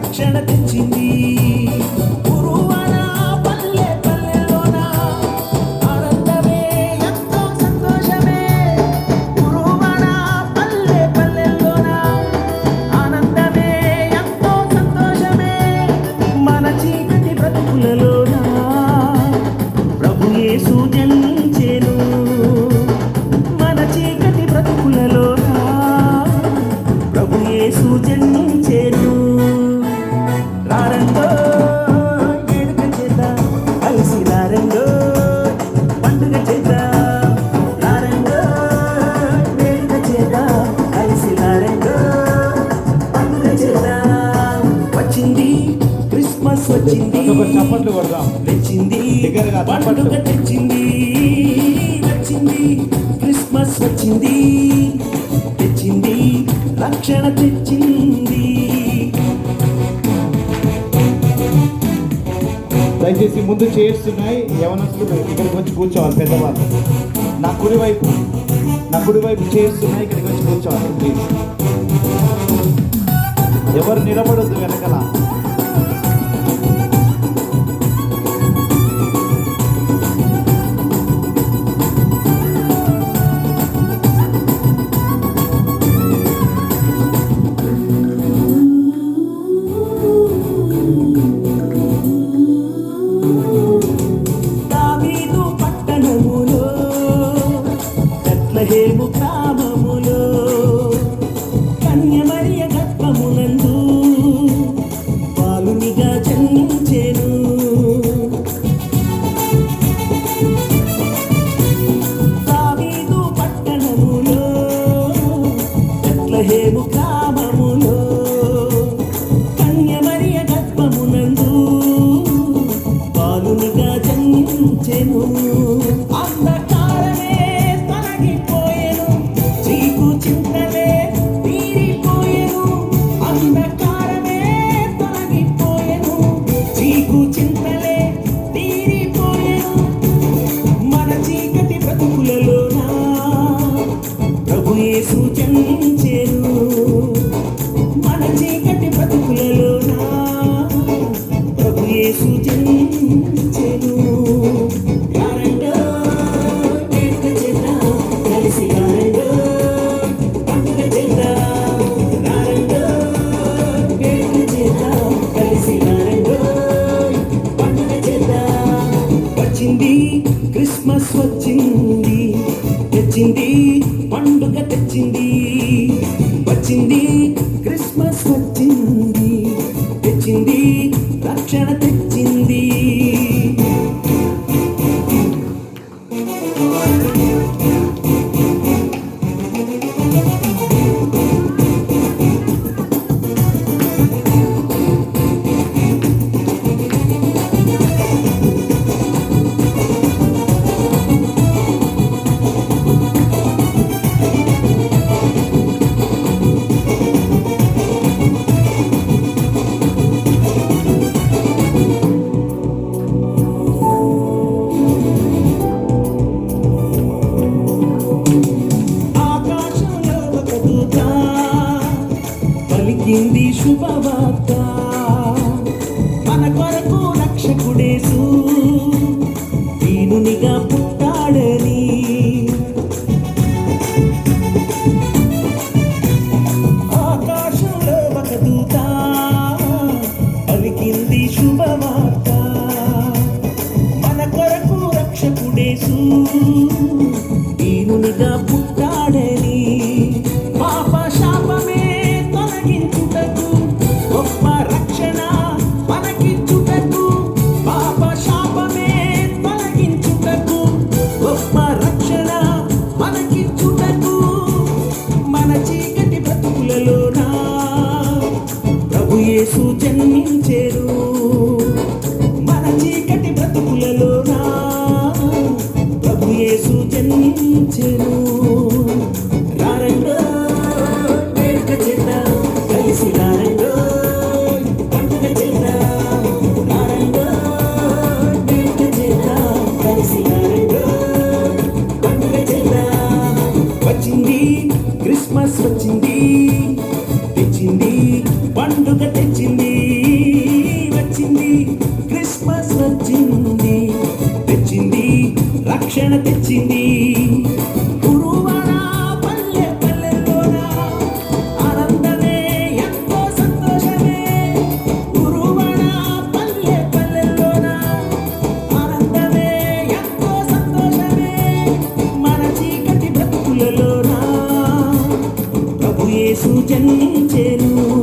రక్షణ తెచ్చింది. గురువన పల్లె పల్లెలోన ఆనందమే ఎంతో సంతోషమే. గురువన పల్లె పల్లెలోన ఆనందమే ఎంతో సంతోషమే. మన చీకటి బ్రతుకులలోన ప్రభు యేసు జన్మించెను. మన చీకటి బ్రతుకులలోన ప్రభు యేసు జన్మించెను. రారండో వేడుక చేద్దాం, కలిసి రారండో పండుగ చేద్దాం. రారండో వేడుక చేద్దాం, కలిసి రారండో పండుగ చేద్దాం. వచ్చింది క్రిస్మస్ వచ్చింది, చప్పట్లు కొడదాం. తెచ్చింది పండుగ తెచ్చింది. వచ్చింది క్రిస్మస్ వచ్చింది, తెచ్చింది రక్షణ తెచ్చింది. దయచేసి ముందు చేస్తున్నాయి యవనస్తులు ఇక్కడికి వచ్చి కూర్చోవాలి. పెద్దవాళ్ళు నా కుడివైపు చేస్తున్నాయి, ఇక్కడికి వచ్చి కూర్చోవాలి ప్లీజ్. ఎవరు నిలబడొద్దు వెనకల. దావీదు పట్టణములో బెత్లెహేము గ్రామములో కన్యమరియ గర్భమునందు బాలునిగా జన్మించెను. దావీదు పట్టణములో బెత్లెహేము గ్రామములో కన్యమరియ గర్భమునందు బాలునిగా జన్మించెను. అంధకారమే తొలగిపోయెను, చీకు చింతలే తీరిపోయెను. అంధకారమే తొలగిపోయెను, చీకు చింతలే తీరిపోయెను. మన చీకటి బ్రతుకులలోన ప్రభు యేసు జన్మించెను. మన చీకటి బ్రతుకులలోన ప్రభు యేసు జన్మించెను. రారండో వేడుక చేద్దాం, కలిసి రారండో పండుగ చేద్దాం. రారండో వేడుక చేద్దాం, కలిసి రారండో పండుగ చేద్దాం. వచ్చింది క్రిస్మస్ వచ్చింది, తెచ్చింది పండుగ తెచ్చింది. వచ్చింది క్రిస్మస్ వచ్చింది, తెచ్చింది రక్షణ తెచ్చింది. ఆకాశంలో ఒక దూత పలికింది శుభవార్త. మన కొరకు రక్షకుడేసు దీనునిగా పుట్టాడని. ఆకాశంలో ఒక దూత పలికింది శుభవార్త. మన కొరకు రక్షకుడేసు దీనునిగా పుట్టాడని. పాప శాపమే తొలగించుటకు, గొప్ప రక్షణ మనకిచ్చుటకు. పాప శాపమే తొలగించుటకు, గొప్ప రక్షణ మనకిచ్చుటకు. మన చీకటి బ్రతుకులలోన ప్రభు యేసు జన్మించెను. మన చీకటి బ్రతుకులలోన ప్రభు యేసు జన్మించెను. రారండో వేడుక చేద్దాం, కలిసి రారండో పండుగ చేద్దాం. రారండో వేడుక చేద్దాం, కలిసి రారండో పండుగ చేద్దాం. వచ్చింది క్రిస్మస్ వచ్చింది, తెచ్చింది పండుగ తెచ్చింది. చేయను